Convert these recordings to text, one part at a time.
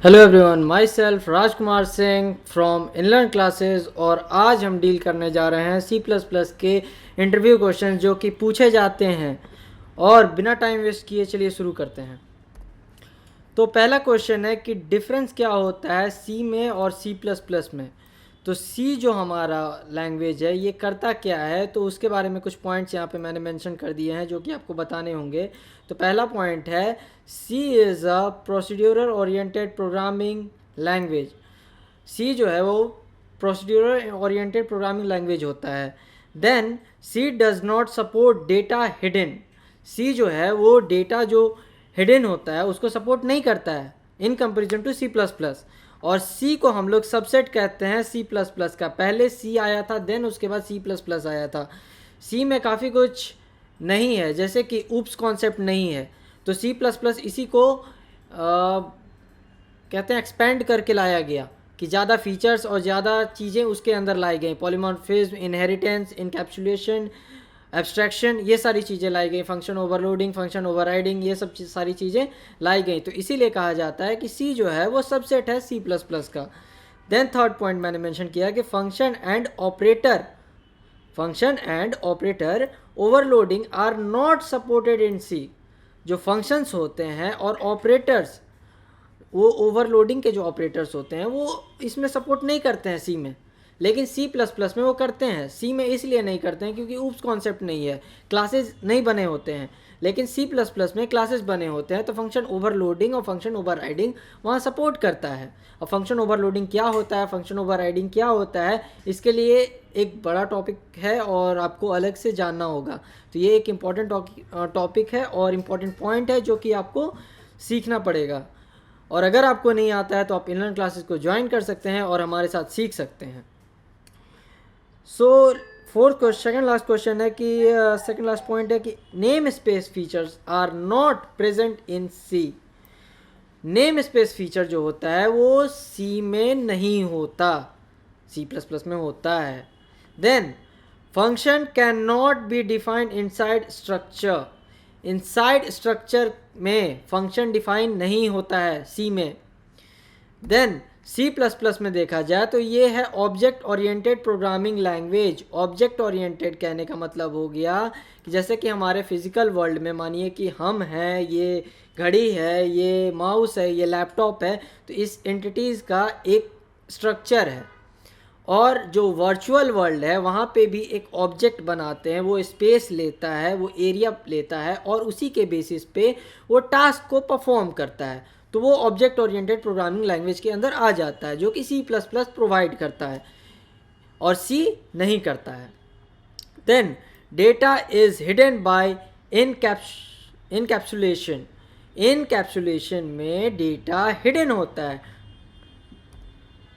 Hello everyone, myself Rajkumar Singh from Inlearn classes. और आज हम डील करने जा रहे हैं C++ के इंटरव्यू क्वेश्चन जो कि पूछे जाते हैं। और बिना टाइम वेस्ट किए चलिए शुरू करते हैं। तो पहला क्वेश्चन है कि डिफरेंस क्या होता है C में और C++ में। तो C जो हमारा लैंग्वेज है ये करता क्या है, तो उसके बारे में कुछ पॉइंट्स यहाँ पे मैंने मेंशन कर दिए हैं जो कि आपको बताने होंगे। तो पहला पॉइंट है C is a procedural oriented programming language. C जो है वो प्रोसीड्यूरल ओरिएंटेड प्रोग्रामिंग लैंग्वेज होता है। Then C does not support data hidden. C जो है वो डेटा जो हिडन होता है उसको सपोर्ट नहीं करता है इन कंपेरिजन टू C++। और C को हम लोग सबसेट कहते हैं C++ का। पहले C आया था, देन उसके बाद C++ आया था। C में काफ़ी कुछ नहीं है, जैसे कि ऊप्स कॉन्सेप्ट नहीं है। तो C++ इसी को कहते हैं एक्सपेंड करके लाया गया कि ज़्यादा फीचर्स और ज़्यादा चीज़ें उसके अंदर लाई गई। पॉलीमॉर्फिज्म, इनहेरिटेंस, इनकैप्सुलेशन, एब्स्ट्रैक्शन, ये सारी चीज़ें लाई गई। फंक्शन ओवरलोडिंग, फंक्शन ओवरराइडिंग, ये सब सारी चीज़ें लाई गई। तो इसीलिए कहा जाता है कि C जो है वो सबसेट है C++ का। देन थर्ड पॉइंट मैंने मेंशन किया कि function and operator overloading are not supported in C। जो फंक्शंस होते हैं और ऑपरेटर्स, वो ओवरलोडिंग के जो ऑपरेटर्स होते हैं वो इसमें सपोर्ट नहीं करते हैं C में, लेकिन C++ में वो करते हैं। C में इसलिए नहीं करते हैं क्योंकि ऊप्स कॉन्सेप्ट नहीं है, क्लासेस नहीं बने होते हैं। लेकिन C++ में क्लासेस बने होते हैं, तो फंक्शन ओवरलोडिंग और फंक्शन ओवरराइडिंग वहाँ सपोर्ट करता है। और फंक्शन ओवरलोडिंग क्या होता है, फंक्शन ओवरराइडिंग क्या होता है, इसके लिए एक बड़ा टॉपिक है और आपको अलग से जानना होगा। तो ये एक इम्पॉर्टेंट टॉपिक है और इम्पॉर्टेंट पॉइंट है जो कि आपको सीखना पड़ेगा। और अगर आपको नहीं आता है तो आप इनलर्न क्लासेस को ज्वाइन कर सकते हैं और हमारे साथ सीख सकते हैं। सो सेकंड लास्ट क्वेश्चन है कि सेकंड लास्ट पॉइंट है कि name space features are not present in C। Name space feature जो होता है वो C में नहीं होता, C++ में होता है। Then function can not be defined inside structure. Inside structure में फंक्शन डिफाइन नहीं होता है C में। देन C++ में देखा जाए तो ये है object oriented programming language. Object oriented कहने का मतलब हो गया कि जैसे कि हमारे फिजिकल वर्ल्ड में मानिए कि हम हैं, ये घड़ी है, ये माउस है, ये लैपटॉप है, तो इस एंटिटीज़ का एक स्ट्रक्चर है। और जो वर्चुअल वर्ल्ड है वहाँ पे भी एक ऑब्जेक्ट बनाते हैं, वो स्पेस लेता है, वो एरिया लेता है और उसी के बेसिस पे वो टास्क को परफॉर्म करता है। तो वो ऑब्जेक्ट ओरिएंटेड प्रोग्रामिंग लैंग्वेज के अंदर आ जाता है, जो कि C++ प्रोवाइड करता है और C नहीं करता है। Then data is hidden by encapsulation. Encapsulation में डेटा हिडन होता है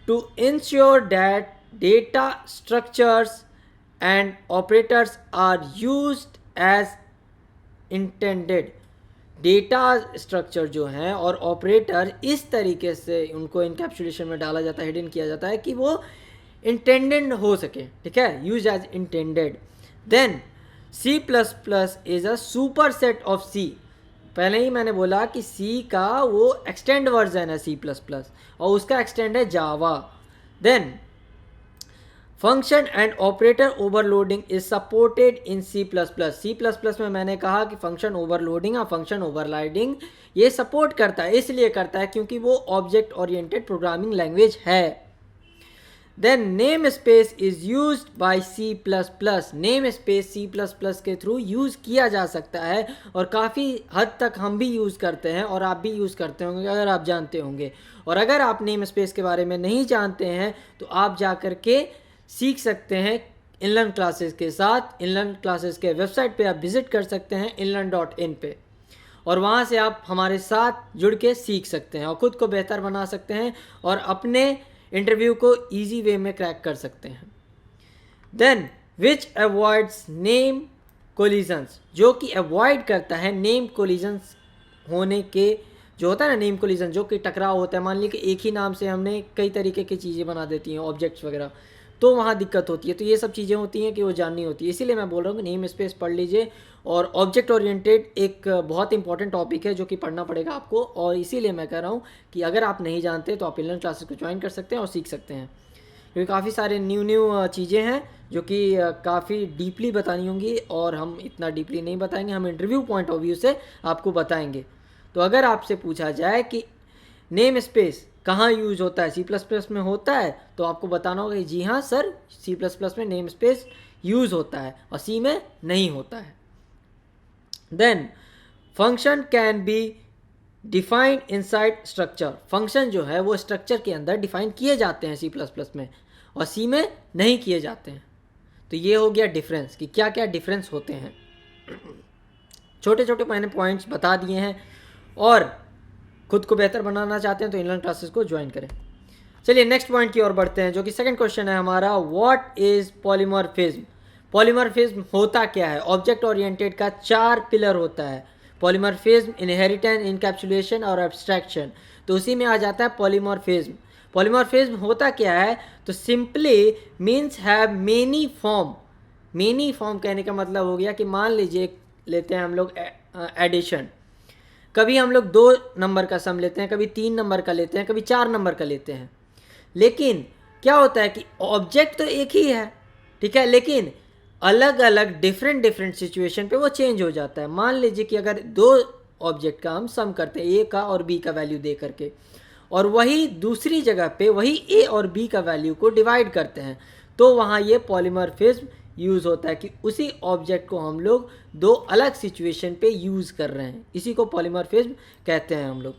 to ensure that data structures and operators are used as intended। Data structure जो हैं और ऑपरेटर इस तरीके से उनको इनकैप्सुलेशन में डाला जाता है, हिडन किया जाता है कि वो इंटेंडेड हो सके, ठीक है, use as intended. Then C++ is a super set of C। पहले ही मैंने बोला कि C का वो एक्सटेंड वर्जन है C++ और उसका एक्सटेंड है Java. Then function and operator overloading is supported in C++। में मैंने कहा कि फंक्शन ओवरलोडिंग और फंक्शन ओवरराइडिंग ये सपोर्ट करता है, इसलिए करता है क्योंकि वो ऑब्जेक्ट ओरिएंटेड प्रोग्रामिंग लैंग्वेज है। Then name space is use by C++। Name space C++ के थ्रू यूज़ किया जा सकता है और काफ़ी हद तक हम भी यूज़ करते हैं और आप भी यूज़ करते होंगे अगर आप जानते होंगे। और अगर आप नेम स्पेस के बारे में नहीं जानते हैं तो आप जा कर के सीख सकते हैं इनलर्न क्लासेस के साथ। इनलर्न क्लासेस के वेबसाइट पे आप विज़िट कर सकते हैं inlearn.in पे, और वहाँ से आप हमारे साथ जुड़ के सीख सकते हैं और ख़ुद को बेहतर बना सकते हैं और अपने इंटरव्यू को ईजी वे में क्रैक कर सकते हैं। Then which avoids name collisions, जो कि अवॉइड करता है नेम कोलिजन्स होने के, जो होता है ना नेम कोलिजन, जो कि टकराव होता है। मान लीजिए कि एक ही नाम से हमने कई तरीके की चीज़ें बना देती हैं, ऑब्जेक्ट्स वगैरह, तो वहाँ दिक्कत होती है। तो ये सब चीज़ें होती हैं कि वो जाननी होती है, इसीलिए मैं बोल रहा हूँ कि नेम स्पेस पढ़ लीजिए। और ऑब्जेक्ट ओरिएंटेड एक बहुत इंपॉर्टेंट टॉपिक है जो कि पढ़ना पड़ेगा आपको, और इसीलिए मैं कह रहा हूँ कि अगर आप नहीं जानते तो आप इनलाइन क्लासेस को ज्वाइन कर सकते हैं और सीख सकते हैं, क्योंकि काफ़ी सारे न्यू चीज़ें हैं जो कि काफ़ी डीपली बतानी होंगी, और हम इतना डीपली नहीं बताएंगे, हम इंटरव्यू पॉइंट ऑफ व्यू से आपको बताएंगे। तो अगर आपसे पूछा जाए कि नेम स्पेस कहाँ यूज़ होता है, सी प्लस प्लस में होता है, तो आपको बताना होगा कि जी हाँ सर, सी प्लस प्लस में नेम स्पेस यूज़ होता है और सी में नहीं होता है। Then function can be defined inside structure. Function जो है वो स्ट्रक्चर के अंदर डिफाइन किए जाते हैं सी प्लस प्लस में, और सी में नहीं किए जाते हैं। तो ये हो गया डिफरेंस कि क्या क्या डिफरेंस होते हैं। छोटे छोटे मैंने पॉइंट्स बता दिए हैं, और खुद को बेहतर बनाना चाहते हैं तो इनलाइन क्लासेस को ज्वाइन करें। चलिए नेक्स्ट पॉइंट की ओर बढ़ते हैं, जो कि सेकंड क्वेश्चन है हमारा, व्हाट इज पॉलीमॉर्फिज्म। पॉलीमॉर्फिज्म होता क्या है। ऑब्जेक्ट ओरिएंटेड का 4 पिलर होता है, पॉलीमॉर्फिज्म, इनहेरिटेंस, इनकैप्सुलेशन और एब्स्ट्रैक्शन। तो उसी में आ जाता है पॉलीमॉर्फिज्म। पॉलीमॉर्फिज्म होता क्या है, तो simply means have many form. Many form कहने का मतलब हो गया कि मान लीजिए लेते हैं हम लोग एडिशन, कभी हम लोग 2 नंबर का सम लेते हैं, कभी 3 नंबर का लेते हैं, कभी 4 नंबर का लेते हैं। लेकिन क्या होता है कि ऑब्जेक्ट तो एक ही है, ठीक है, लेकिन अलग अलग डिफरेंट सिचुएशन पे वो चेंज हो जाता है। मान लीजिए कि अगर 2 ऑब्जेक्ट का हम सम करते हैं, ए का और बी का वैल्यू दे करके, और वही दूसरी जगह पे वही ए और बी का वैल्यू को डिवाइड करते हैं, तो वहाँ ये पॉलीमॉर्फिज्म यूज़ होता है कि उसी ऑब्जेक्ट को हम लोग 2 अलग सिचुएशन पे यूज़ कर रहे हैं, इसी को पॉलीमॉर्फिज्म कहते हैं हम लोग।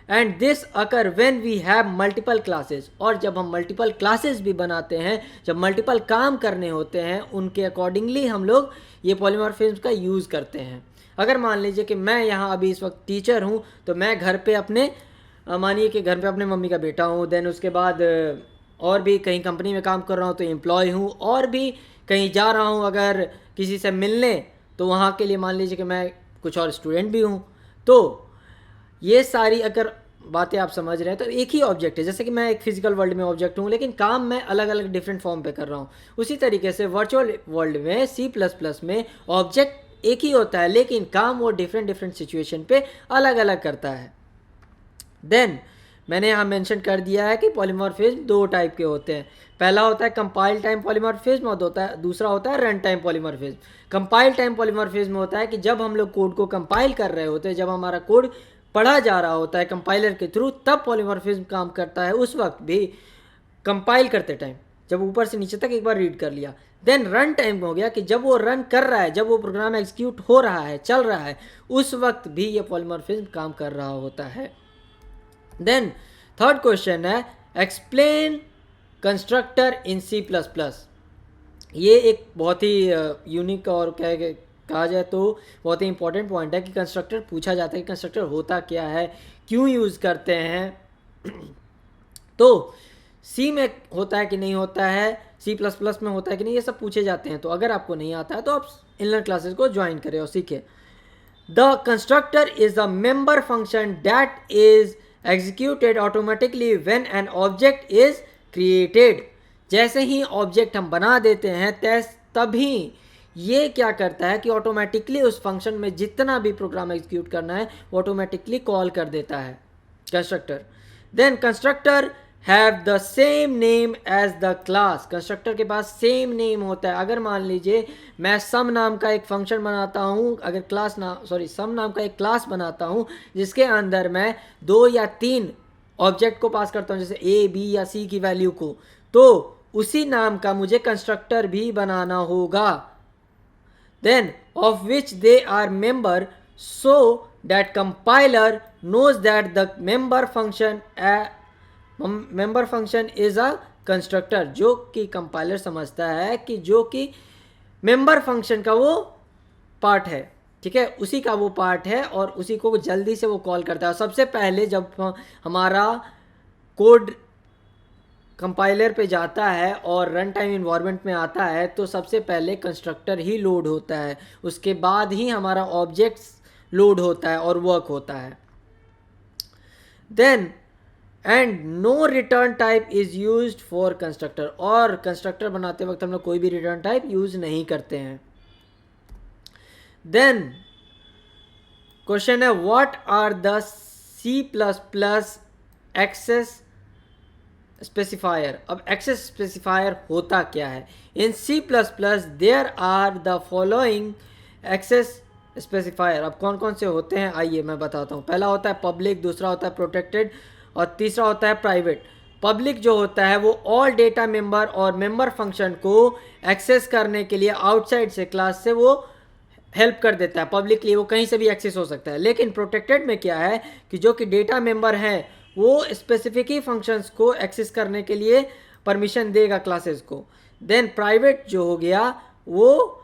And this occur when we have multiple classes, और जब हम मल्टीपल क्लासेस भी बनाते हैं, जब मल्टीपल काम करने होते हैं, उनके अकॉर्डिंगली हम लोग ये पॉलीमॉर्फिज्म का यूज़ करते हैं। अगर मान लीजिए कि मैं यहाँ अभी इस वक्त टीचर हूँ, तो मैं घर पे अपने मानिए कि घर पे अपने मम्मी का बेटा हूँ, देन उसके बाद और भी कहीं कंपनी में काम कर रहा हूँ तो एम्प्लॉय हूँ, और भी कहीं जा रहा हूँ अगर किसी से मिलने, तो वहाँ के लिए मान लीजिए कि मैं कुछ और स्टूडेंट भी हूँ। तो ये सारी अगर बातें आप समझ रहे हैं तो एक ही ऑब्जेक्ट है, जैसे कि मैं एक फिजिकल वर्ल्ड में ऑब्जेक्ट हूँ, लेकिन काम मैं अलग अलग डिफरेंट फॉर्म पे कर रहा हूँ। उसी तरीके से वर्चुअल वर्ल्ड में सी प्लस प्लस में ऑब्जेक्ट एक ही होता है, लेकिन काम वो डिफरेंट सिचुएशन पे अलग अलग करता है। देन मैंने यहाँ मेंशन कर दिया है कि पॉलीमॉर्फिज्म 2 टाइप के होते हैं। पहला होता है कंपाइल टाइम पॉलीमॉर्फिज्म, और दूसरा होता है run time polymorphism. Compile time polymorphism होता है कि जब हम लोग कोड को कंपाइल कर रहे होते हैं, जब हमारा कोड पढ़ा जा रहा होता है कंपाइलर के थ्रू, तब पॉलीमॉर्फिज्म काम करता है। उस वक्त भी कंपाइल करते टाइम जब ऊपर से नीचे तक एक बार रीड कर लिया। देन रन टाइम हो गया कि जब वो रन कर रहा है, जब वो प्रोग्राम एग्जीक्यूट हो रहा है, चल रहा है, उस वक्त भी ये पॉलीमॉर्फिज्म काम कर रहा होता है। देन थर्ड क्वेश्चन है, एक्सप्लेन कंस्ट्रक्टर इन सी प्लस प्लस। ये एक बहुत ही यूनिक और कहा जाए तो बहुत ही इंपॉर्टेंट पॉइंट है कि कंस्ट्रक्टर पूछा जाता है कि कंस्ट्रक्टर होता क्या है, क्यों यूज़ करते हैं। तो सी में होता है कि नहीं होता है, सी प्लस प्लस में होता है कि नहीं, ये सब पूछे जाते हैं। तो अगर आपको नहीं आता है तो आप इनलाइन क्लासेस को ज्वाइन करें और सीखें। The constructor is the member function that is executed automatically when an object is created. जैसे ही ऑब्जेक्ट हम बना देते हैं तभी ये क्या करता है कि ऑटोमेटिकली उस फंक्शन में जितना भी प्रोग्राम एग्जीक्यूट करना है वो ऑटोमेटिकली कॉल कर देता है constructor. Then constructor have the same name as the class. Constructor के पास सेम नेम होता है। अगर मान लीजिए मैं सम नाम का एक फंक्शन बनाता हूँ, अगर सम नाम का एक क्लास बनाता हूँ जिसके अंदर मैं 2 या 3 ऑब्जेक्ट को पास करता हूँ, जैसे ए बी या सी की वैल्यू को, तो उसी नाम का मुझे कंस्ट्रक्टर भी बनाना होगा। Then of which they are member so that compiler knows that the member function is a constructor. जो कि कंपाइलर समझता है कि जो कि मेंबर फंक्शन का वो पार्ट है, ठीक है, उसी का वो पार्ट है और उसी को जल्दी से वो कॉल करता है। सबसे पहले जब हमारा कोड कंपाइलर पे जाता है और रन टाइम इन्वायरमेंट में आता है तो सबसे पहले कंस्ट्रक्टर ही लोड होता है, उसके बाद ही हमारा ऑब्जेक्ट्स लोड होता है और वर्क होता है। Then and no return type is used for constructor, और कंस्ट्रक्टर बनाते वक्त हम लोग कोई भी रिटर्न टाइप यूज नहीं करते हैं। देन क्वेश्चन है what are the C++ access specifier. अब एक्सेस स्पेसिफायर होता क्या है? In C++ there are the following access specifier. अब कौन कौन से होते हैं आइए मैं बताता हूँ। पहला होता है पब्लिक, दूसरा होता है प्रोटेक्टेड और तीसरा होता है प्राइवेट। पब्लिक जो होता है वो ऑल डेटा मेंबर और मेंबर फंक्शन को एक्सेस करने के लिए आउटसाइड से क्लास से वो हेल्प कर देता है। पब्लिकली वो कहीं से भी एक्सेस हो सकता है। लेकिन प्रोटेक्टेड में क्या है कि जो कि डेटा मेंबर हैं वो स्पेसिफिक ही फंक्शंस को एक्सेस करने के लिए परमिशन देगा क्लासेस को। देन प्राइवेट जो हो गया वो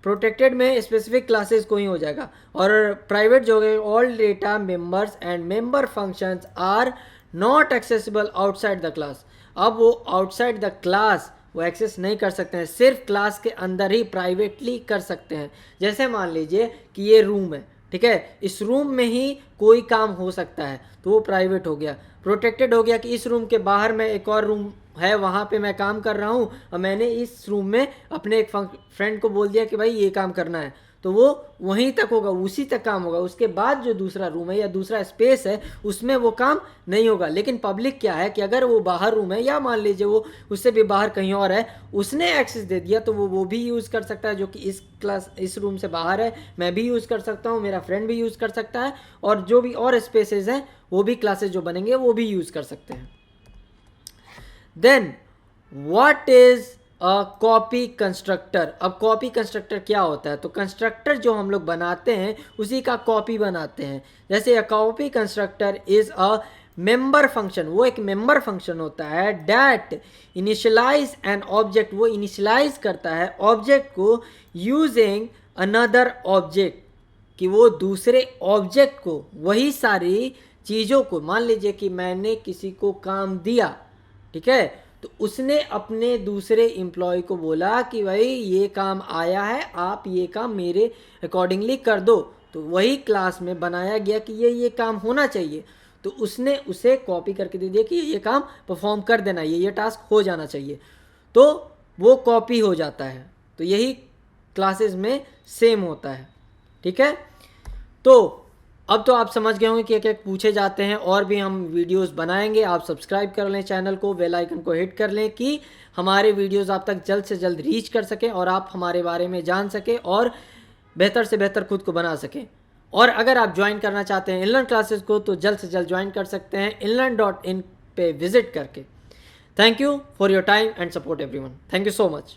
प्रोटेक्टेड में स्पेसिफिक क्लासेस को ही हो जाएगा, और प्राइवेट जो है all data members and member functions are not accessible outside the class. अब वो आउटसाइड द क्लास वो एक्सेस नहीं कर सकते हैं, सिर्फ क्लास के अंदर ही प्राइवेटली कर सकते हैं। जैसे मान लीजिए कि ये रूम है, ठीक है, इस रूम में ही कोई काम हो सकता है तो वो प्राइवेट हो गया। प्रोटेक्टेड हो गया कि इस रूम के बाहर में एक और रूम है, वहाँ पे मैं काम कर रहा हूँ और मैंने इस रूम में अपने एक फ्रेंड को बोल दिया कि भाई ये काम करना है, तो वो वहीं तक होगा, उसी तक काम होगा। उसके बाद जो दूसरा रूम है या दूसरा स्पेस है उसमें वो काम नहीं होगा। लेकिन पब्लिक क्या है कि अगर वो बाहर रूम है या मान लीजिए वो उससे भी बाहर कहीं और है, उसने एक्सेस दे दिया तो वो भी यूज़ कर सकता है, जो कि इस रूम से बाहर है मैं भी यूज़ कर सकता हूँ, मेरा फ्रेंड भी यूज़ कर सकता है, और जो भी और स्पेसेस हैं वो भी क्लासेस जो बनेंगे वो भी यूज़ कर सकते हैं। Then what is a copy constructor. अब कॉपी कंस्ट्रक्टर क्या होता है? तो कंस्ट्रक्टर जो हम लोग बनाते हैं उसी का कॉपी बनाते हैं। जैसे अ copy constructor is a member function, वो एक मेंबर फंक्शन होता है डैट इनिशियलाइज एन ऑब्जेक्ट, वो इनिशियलाइज करता है ऑब्जेक्ट को यूजिंग अनदर ऑब्जेक्ट, कि वो दूसरे ऑब्जेक्ट को वही सारी चीज़ों को, मान लीजिए कि मैंने किसी को काम दिया, ठीक है, तो उसने अपने दूसरे एम्प्लॉय को बोला कि भाई ये काम आया है, आप ये काम मेरे अकॉर्डिंगली कर दो, तो वही क्लास में बनाया गया कि ये काम होना चाहिए, तो उसने उसे कॉपी करके दे दिया कि ये काम परफॉर्म कर देना, ये टास्क हो जाना चाहिए, तो वो कॉपी हो जाता है। तो यही क्लासेस में सेम होता है, ठीक है। तो अब तो आप समझ गए होंगे कि क्या पूछे जाते हैं, और भी हम वीडियोस बनाएंगे। आप सब्सक्राइब कर लें चैनल को, बेल आइकन को हिट कर लें कि हमारे वीडियोस आप तक जल्द से जल्द रीच कर सकें और आप हमारे बारे में जान सकें और बेहतर से बेहतर खुद को बना सकें। और अगर आप ज्वाइन करना चाहते हैं इनलर्न क्लासेस को तो जल्द से जल्द ज्वाइन कर सकते हैं inlearn.in पे विजिट करके। Thank you for your time and support everyone. Thank you so much.